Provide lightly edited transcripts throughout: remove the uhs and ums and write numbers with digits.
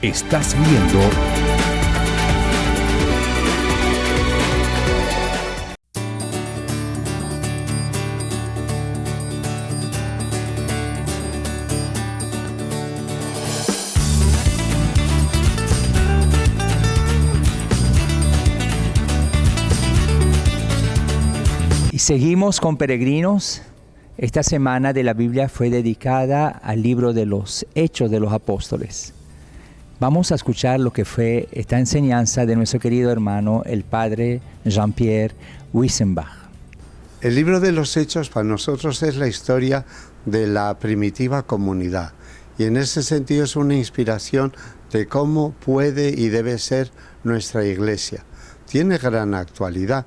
Estás viendo y seguimos con Peregrinos. Esta semana de la Biblia fue dedicada al libro de los Hechos de los Apóstoles. Vamos a escuchar lo que fue esta enseñanza de nuestro querido hermano, el padre Jean-Pierre Wissenbach. El libro de los Hechos para nosotros es la historia de la primitiva comunidad. Y en ese sentido es una inspiración de cómo puede y debe ser nuestra iglesia. Tiene gran actualidad.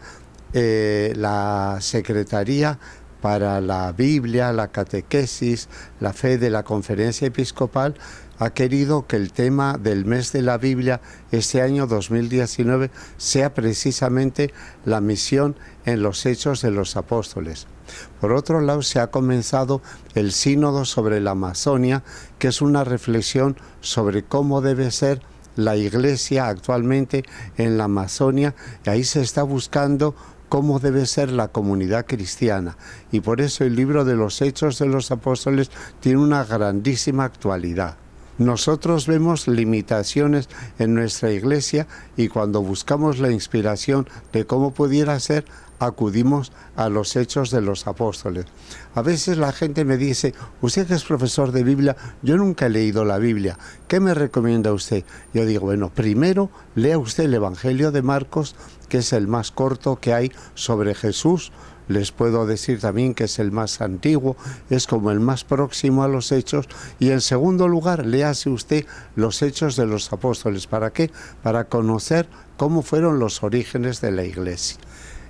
La Secretaría para la Biblia, la catequesis, la fe de la Conferencia Episcopal ha querido que el tema del mes de la Biblia este año 2019 sea precisamente la misión en los Hechos de los Apóstoles. Por otro lado, se ha comenzado el sínodo sobre la Amazonia, que es una reflexión sobre cómo debe ser la Iglesia actualmente en la Amazonia, y ahí se está buscando cómo debe ser la comunidad cristiana. Y por eso el libro de los Hechos de los Apóstoles tiene una grandísima actualidad. Nosotros vemos limitaciones en nuestra iglesia y cuando buscamos la inspiración de cómo pudiera ser, acudimos a los Hechos de los Apóstoles. A veces la gente me dice, usted que es profesor de Biblia, yo nunca he leído la Biblia, ¿qué me recomienda usted? Yo digo, bueno, primero lea usted el Evangelio de Marcos, que es el más corto que hay sobre Jesús. Les puedo decir también que es el más antiguo, es como el más próximo a los Hechos. Y en segundo lugar, léase usted los Hechos de los Apóstoles. ¿Para qué? Para conocer cómo fueron los orígenes de la Iglesia.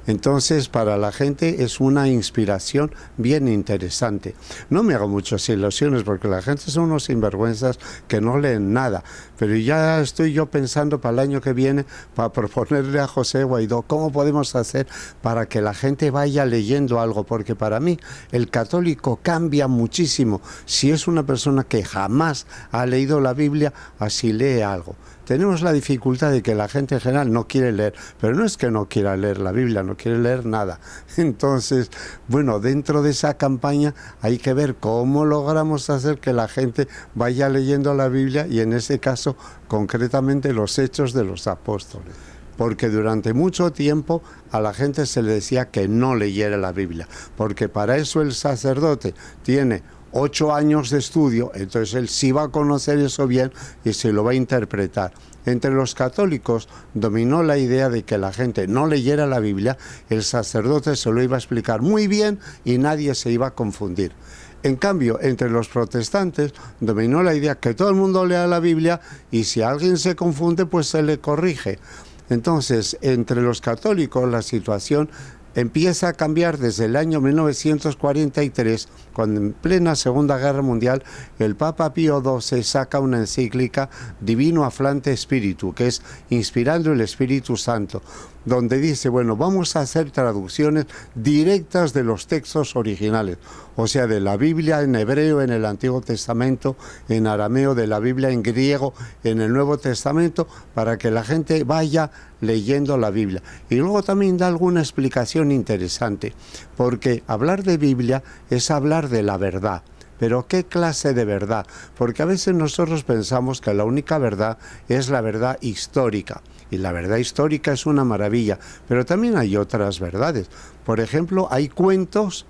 Entonces, para la gente es una inspiración bien interesante. No me hago muchas ilusiones porque la gente son unos sinvergüenzas que no leen nada. Pero ya estoy yo pensando para el año que viene, para proponerle a José Guaidó cómo podemos hacer para que la gente vaya leyendo algo. Porque para mí el católico cambia muchísimo. Si es una persona que jamás ha leído la Biblia, así lee algo. Tenemos la dificultad de que la gente en general no quiere leer, pero no es que no quiera leer la Biblia, no quiere leer nada. Entonces, bueno, dentro de esa campaña hay que ver cómo logramos hacer que la gente vaya leyendo la Biblia y en ese caso, concretamente, los Hechos de los Apóstoles. Porque durante mucho tiempo a la gente se le decía que no leyera la Biblia, porque para eso el sacerdote tiene 8 años de estudio, entonces él sí va a conocer eso bien y se lo va a interpretar. Entre los católicos dominó la idea de que la gente no leyera la Biblia, el sacerdote se lo iba a explicar muy bien y nadie se iba a confundir. En cambio, entre los protestantes dominó la idea que todo el mundo lea la Biblia y si alguien se confunde, pues se le corrige. Entonces, entre los católicos la situación empieza a cambiar desde el año 1943, cuando en plena Segunda Guerra Mundial el Papa Pío XII saca una encíclica Divino Afflante Spiritu, que es inspirando el Espíritu Santo, donde dice, bueno, vamos a hacer traducciones directas de los textos originales, o sea, de la Biblia en hebreo en el Antiguo Testamento, en arameo, de la Biblia en griego en el Nuevo Testamento, para que la gente vaya leyendo la Biblia. Y luego también da alguna explicación interesante, porque hablar de Biblia es hablar de la verdad. Pero ¿qué clase de verdad? Porque a veces nosotros pensamos que la única verdad es la verdad histórica. Y la verdad histórica es una maravilla, pero también hay otras verdades. Por ejemplo, hay cuentos,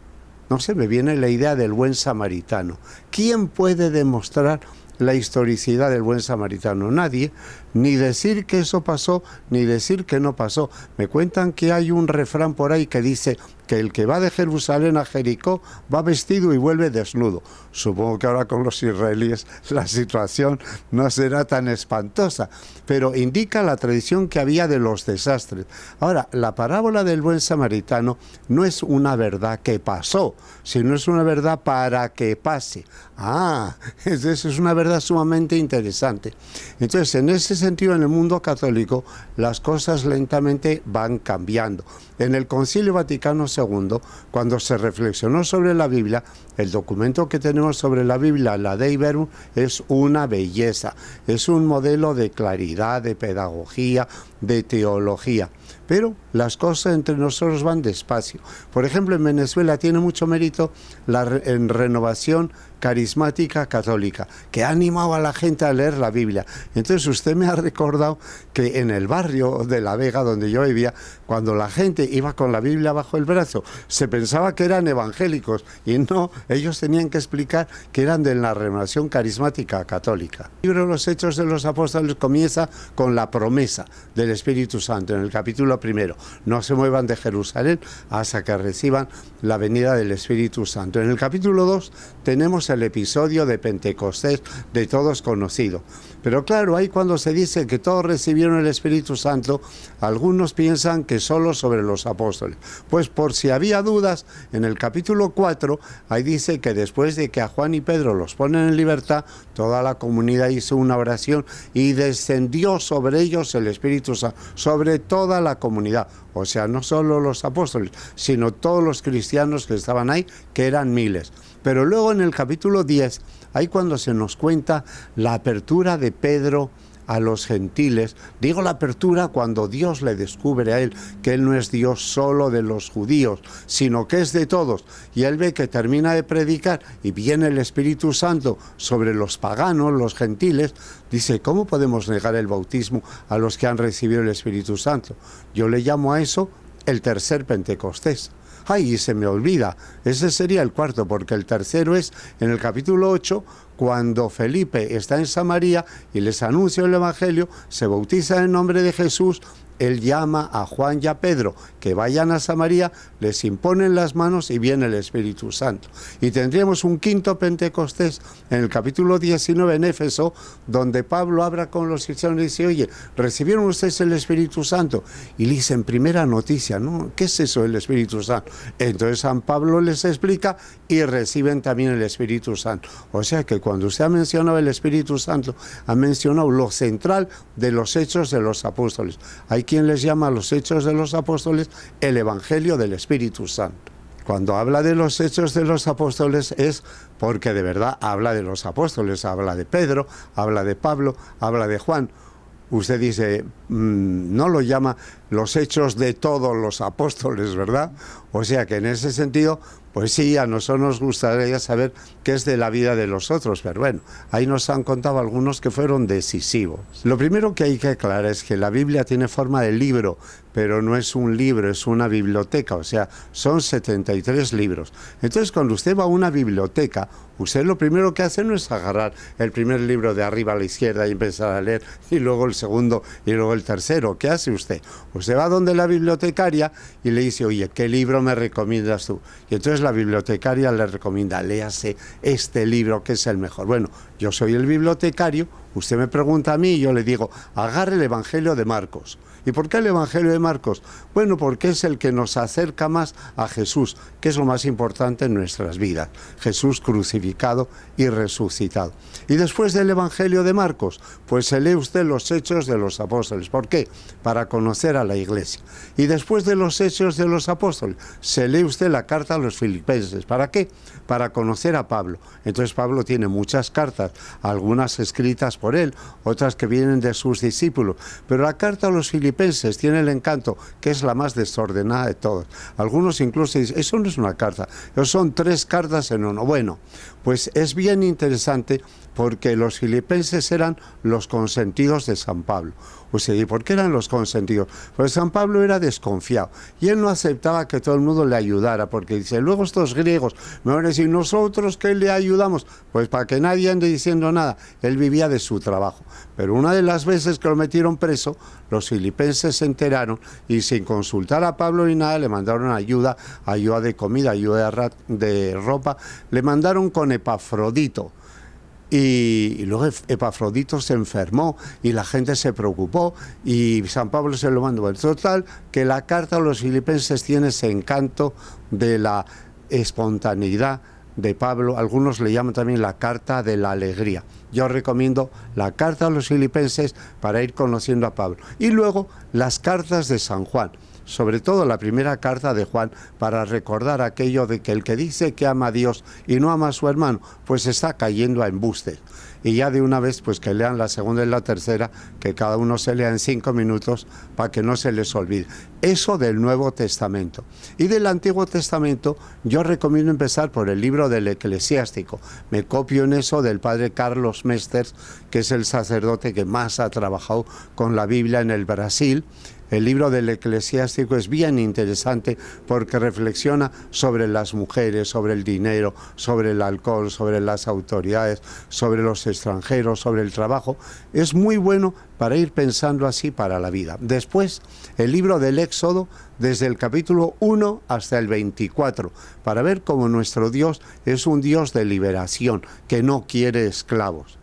no sé, me viene la idea del buen samaritano. ¿Quién puede demostrar la historicidad del buen samaritano? Nadie, ni decir que eso pasó, ni decir que no pasó. Me cuentan que hay un refrán por ahí que dice que el que va de Jerusalén a Jericó va vestido y vuelve desnudo. Supongo que ahora con los israelíes la situación no será tan espantosa, pero indica la tradición que había de los desastres. Ahora, la parábola del buen samaritano no es una verdad que pasó, sino es una verdad para que pase. Eso es una verdad verdad sumamente interesante. Entonces, en ese sentido, en el mundo católico, las cosas lentamente van cambiando. En el Concilio Vaticano II, cuando se reflexionó sobre la Biblia, el documento que tenemos sobre la Biblia, la Dei Verbum, es una belleza, es un modelo de claridad, de pedagogía, de teología. Pero las cosas entre nosotros van despacio. Por ejemplo, en Venezuela tiene mucho mérito la renovación carismática católica, que ha animado a la gente a leer la Biblia. Entonces usted me ha recordado que en el barrio de La Vega, donde yo vivía, cuando la gente iba con la Biblia bajo el brazo, se pensaba que eran evangélicos, y no, ellos tenían que explicar que eran de la renovación carismática católica. El libro de los Hechos de los Apóstoles comienza con la promesa del Espíritu Santo, en el capítulo 1, no se muevan de Jerusalén hasta que reciban la venida del Espíritu Santo. En el capítulo 2 tenemos el episodio de Pentecostés, de todos conocido. Pero claro, ahí cuando se dice que todos recibieron el Espíritu Santo, algunos piensan que solo sobre los apóstoles. Pues por si había dudas, en el capítulo 4, ahí dice que después de que a Juan y Pedro los ponen en libertad, toda la comunidad hizo una oración y descendió sobre ellos el Espíritu Santo, sobre toda la comunidad. O sea, no solo los apóstoles, sino todos los cristianos que estaban ahí, que eran miles. Pero luego en el capítulo 10, ahí cuando se nos cuenta la apertura de Pedro a los gentiles, digo la apertura cuando Dios le descubre a él que él no es Dios solo de los judíos, sino que es de todos, y él ve que termina de predicar y viene el Espíritu Santo sobre los paganos, los gentiles, dice, ¿cómo podemos negar el bautismo a los que han recibido el Espíritu Santo? Yo le llamo a eso el tercer Pentecostés. Ay, y se me olvida, ese sería el cuarto, porque el tercero es en el capítulo 8, cuando Felipe está en Samaria y les anuncia el Evangelio, se bautiza en nombre de Jesús. Él llama a Juan y a Pedro que vayan a Samaria, les imponen las manos y viene el Espíritu Santo. Y tendríamos un quinto Pentecostés en el capítulo 19 en Éfeso, donde Pablo habla con los cristianos y dice, oye, ¿recibieron ustedes el Espíritu Santo? Y le dicen, primera noticia, ¿no? ¿Qué es eso el Espíritu Santo? Entonces San Pablo les explica y reciben también el Espíritu Santo. O sea que cuando usted ha mencionado el Espíritu Santo, ha mencionado lo central de los Hechos de los Apóstoles. Hay quien les llama a los Hechos de los Apóstoles el Evangelio del Espíritu Santo. Cuando habla de los Hechos de los Apóstoles es porque de verdad habla de los apóstoles, habla de Pedro, habla de Pablo, habla de Juan. Usted dice, no lo llama los hechos de todos los apóstoles, ¿verdad? O sea que en ese sentido, pues sí, a nosotros nos gustaría saber qué es de la vida de los otros, pero bueno, ahí nos han contado algunos que fueron decisivos. Lo primero que hay que aclarar es que la Biblia tiene forma de libro, pero no es un libro, es una biblioteca, o sea, son 73 libros. Entonces, cuando usted va a una biblioteca, usted lo primero que hace no es agarrar el primer libro de arriba a la izquierda y empezar a leer, y luego el segundo, y luego el tercero. ¿Qué hace usted? Usted va donde la bibliotecaria y le dice, oye, ¿qué libro me recomiendas tú? Y entonces la bibliotecaria le recomienda, léase este libro que es el mejor. Bueno, yo soy el bibliotecario, usted me pregunta a mí y yo le digo, agarre el Evangelio de Marcos. ¿Y por qué el Evangelio de Marcos? Bueno, porque es el que nos acerca más a Jesús, que es lo más importante en nuestras vidas. Jesús crucificado y resucitado. Y después del Evangelio de Marcos, pues se lee usted los Hechos de los Apóstoles. ¿Por qué? Para conocer a la Iglesia. Y después de los Hechos de los Apóstoles, se lee usted la carta a los Filipenses. ¿Para qué? Para conocer a Pablo. Entonces Pablo tiene muchas cartas, algunas escritas por él, otras que vienen de sus discípulos. Pero la carta a los Filipenses tiene el encanto que es la más desordenada de todas. Algunos incluso dicen, eso no es una carta, eso son 3 cartas en uno. Bueno, pues es bien interesante porque los filipenses eran los consentidos de San Pablo. O sea, ¿y por qué eran los consentidos? Pues San Pablo era desconfiado y él no aceptaba que todo el mundo le ayudara, porque dice, luego estos griegos me van a decir, ¿nosotros qué le ayudamos? Pues para que nadie ande diciendo nada. Él vivía de su trabajo. Pero una de las veces que lo metieron preso, los filipenses se enteraron y sin consultar a Pablo ni nada, le mandaron ayuda de comida, ayuda de ropa, le mandaron con Epafrodito. Y luego Epafrodito se enfermó y la gente se preocupó y San Pablo se lo mandó. En total, que la carta a los filipenses tiene ese encanto de la espontaneidad, de Pablo, algunos le llaman también la carta de la alegría. Yo recomiendo la carta a los filipenses para ir conociendo a Pablo. Y luego las cartas de San Juan, sobre todo la primera carta de Juan, para recordar aquello de que el que dice que ama a Dios y no ama a su hermano, pues está cayendo a embustes. Y ya de una vez, pues que lean la segunda y la tercera, que cada uno se lea en 5 minutos para que no se les olvide. Eso del Nuevo Testamento. Y del Antiguo Testamento, yo recomiendo empezar por el libro del Eclesiástico. Me copio en eso del padre Carlos Mesters, que es el sacerdote que más ha trabajado con la Biblia en el Brasil. El libro del Eclesiástico es bien interesante porque reflexiona sobre las mujeres, sobre el dinero, sobre el alcohol, sobre las autoridades, sobre los extranjeros, sobre el trabajo. Es muy bueno para ir pensando así para la vida. Después, el libro del Éxodo, desde el capítulo 1 hasta el 24, para ver cómo nuestro Dios es un Dios de liberación, que no quiere esclavos.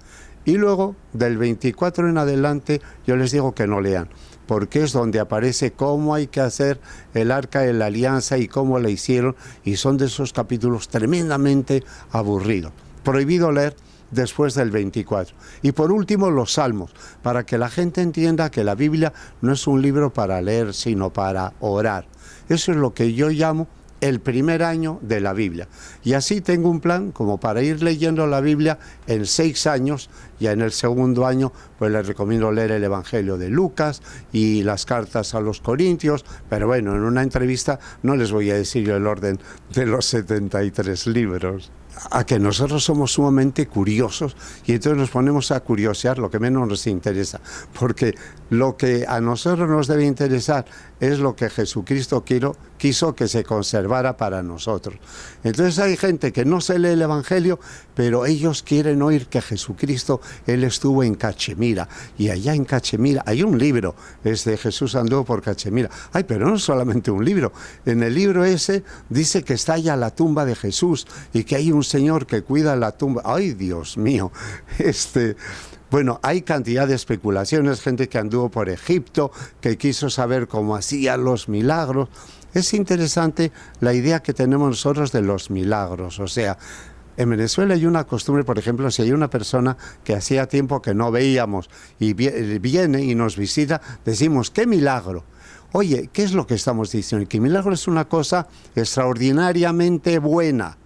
Y luego, del 24 en adelante, yo les digo que no lean, porque es donde aparece cómo hay que hacer el Arca de la Alianza y cómo la hicieron, y son de esos capítulos tremendamente aburridos. Prohibido leer después del 24. Y por último, los Salmos, para que la gente entienda que la Biblia no es un libro para leer, sino para orar. Eso es lo que yo llamo el primer año de la Biblia. Y así tengo un plan como para ir leyendo la Biblia en 6 años, y en el segundo año pues les recomiendo leer el Evangelio de Lucas y las cartas a los Corintios, pero bueno, en una entrevista no les voy a decir yo el orden de los 73 libros. A que nosotros somos sumamente curiosos y entonces nos ponemos a curiosear lo que menos nos interesa, porque lo que a nosotros nos debe interesar es lo que Jesucristo quiso que se conservara para nosotros. Entonces hay gente que no se lee el Evangelio, pero ellos quieren oír que Jesucristo, Él estuvo en Cachemira, y allá en Cachemira hay un libro, es de Jesús anduvo por Cachemira. Ay, pero no solamente un libro, en el libro ese dice que está allá la tumba de Jesús y que hay un señor que cuida la tumba. Ay, Dios mío, Bueno, hay cantidad de especulaciones, gente que anduvo por Egipto, que quiso saber cómo hacía los milagros. Es interesante la idea que tenemos nosotros de los milagros. O sea, en Venezuela hay una costumbre, por ejemplo, si hay una persona que hacía tiempo que no veíamos y viene y nos visita, decimos, ¡qué milagro! Oye, ¿qué es lo que estamos diciendo? Que milagro es una cosa extraordinariamente buena.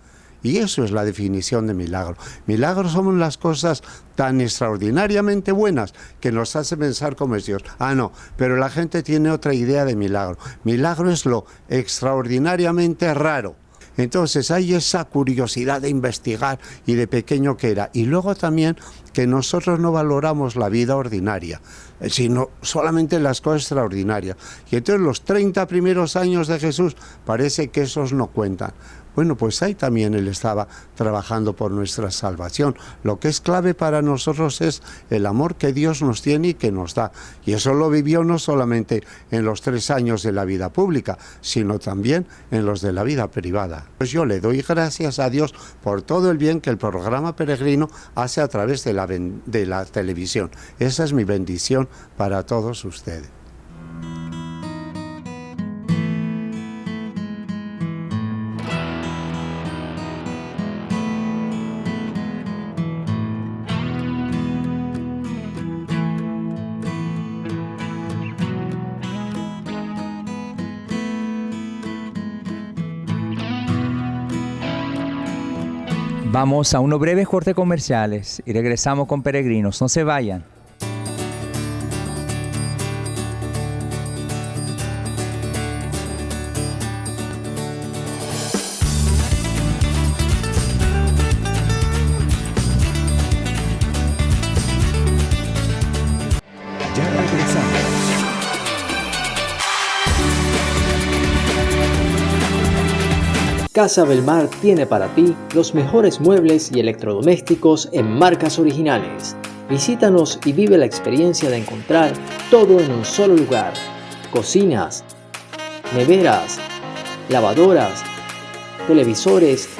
Y eso es la definición de milagro. Milagros son las cosas tan extraordinariamente buenas que nos hace pensar cómo es Dios. Ah, no, pero la gente tiene otra idea de milagro. Milagro es lo extraordinariamente raro. Entonces hay esa curiosidad de investigar y de pequeño que era. Y luego también que nosotros no valoramos la vida ordinaria, sino solamente las cosas extraordinarias. Y entonces los 30 primeros años de Jesús parece que esos no cuentan. Bueno, pues ahí también Él estaba trabajando por nuestra salvación. Lo que es clave para nosotros es el amor que Dios nos tiene y que nos da. Y eso lo vivió no solamente en los 3 años de la vida pública, sino también en los de la vida privada. Pues yo le doy gracias a Dios por todo el bien que el programa Peregrino hace a través de la televisión. Esa es mi bendición para todos ustedes. Vamos a unos breves cortes comerciales y regresamos con Peregrinos. No se vayan. Ya regresamos. Casa Belmar tiene para ti los mejores muebles y electrodomésticos en marcas originales. Visítanos y vive la experiencia de encontrar todo en un solo lugar. Cocinas, neveras, lavadoras, televisores,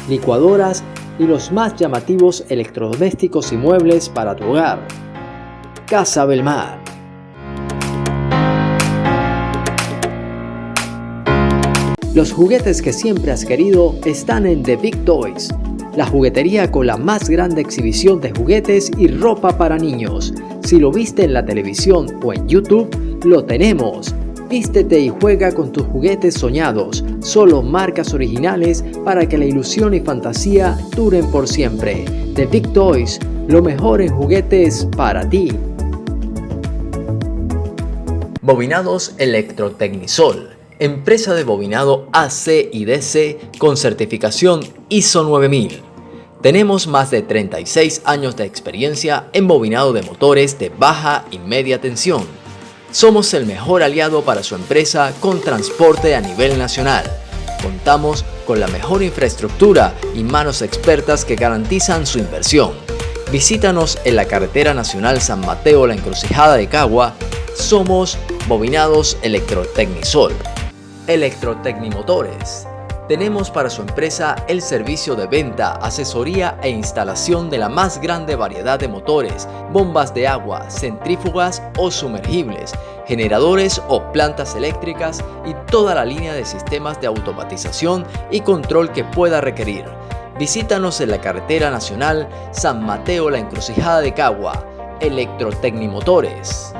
licuadoras y los más llamativos electrodomésticos y muebles para tu hogar. Casa Belmar. Los juguetes que siempre has querido están en The Big Toys, la juguetería con la más grande exhibición de juguetes y ropa para niños. Si lo viste en la televisión o en YouTube, lo tenemos. Vístete y juega con tus juguetes soñados, solo marcas originales para que la ilusión y fantasía duren por siempre. The Big Toys, lo mejor en juguetes para ti. Bobinados Electrotecnisol, empresa de bobinado AC y DC con certificación ISO 9000. Tenemos más de 36 años de experiencia en bobinado de motores de baja y media tensión. Somos el mejor aliado para su empresa con transporte a nivel nacional. Contamos con la mejor infraestructura y manos expertas que garantizan su inversión. Visítanos en la carretera nacional San Mateo La Encrucijada de Cagua. Somos Bobinados Electrotecnisol. Electrotecnimotores. Tenemos para su empresa el servicio de venta, asesoría e instalación de la más grande variedad de motores, bombas de agua, centrífugas o sumergibles, generadores o plantas eléctricas y toda la línea de sistemas de automatización y control que pueda requerir. Visítanos en la carretera nacional San Mateo La Encrucijada de Cagua. Electrotecnimotores.